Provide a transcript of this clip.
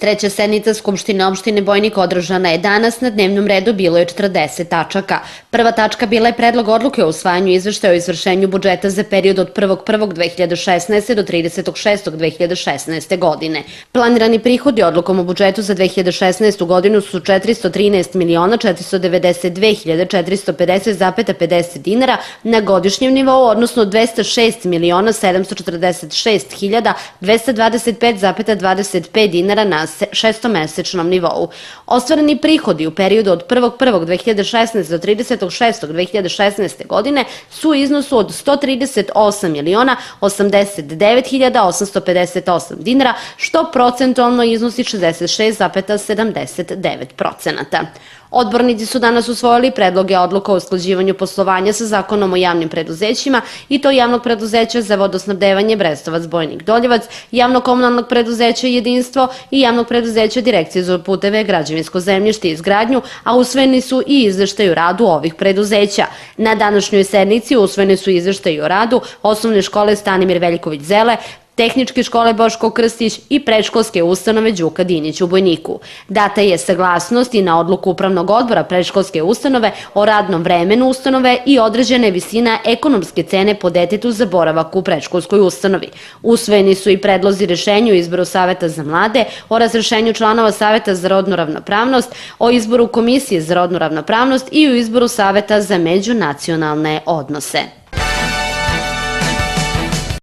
Treća sednica Skupštine opštine Bojnik održana je danas. Na dnevnom redu bilo je 40 tačaka. Prva tačka bila je predlog odluke o usvajanju izveštaja o izvršenju budžeta za period od 1.1.2016. do 30.6.2016. godine. Planirani prihodi odlukom o budžetu za 2016. godinu su 413.492.450,50 dinara na godišnjem nivou, odnosno 206.746.225,25 dinara na šestomesečnom nivou. Ostvareni prihodi u periodu od 1.1.2016. do 30.6.2016. godine su u iznosu od 138.089.858 dinara, što procentualno iznosi 66,79%. Odbornici su danas usvojili predloge odluka o usklađivanju poslovanja sa Zakonom o javnim preduzećima, i to Javnog preduzeća za vodosnabdevanje Brestovac Bojnik Doljevac, Javnog komunalnog preduzeća Jedinstvo i Javnog preduzeća Direkcije za puteve, građevinsko zemljište i izgradnju, a usvojeni su i izveštaji o radu ovih preduzeća. Na današnjoj sednici usvojeni su izveštaji o radu Osnovne škole Stanimir Veljković Zele, Tehničke škole Boško Krstić i predškolske ustanove Đuka Dinić u Bojniku. Data je saglasnost i na odluku Upravnog odbora predškolske ustanove o radnom vremenu ustanove i određene visina ekonomske cene po detetu za boravak u predškolskoj ustanovi. Usvojeni su i predlozi rešenja o izboru Saveta za mlade, o razrešenju članova Saveta za rodnu ravnopravnost, o izboru Komisije za rodnu ravnopravnost i o izboru Saveta za međunacionalne odnose.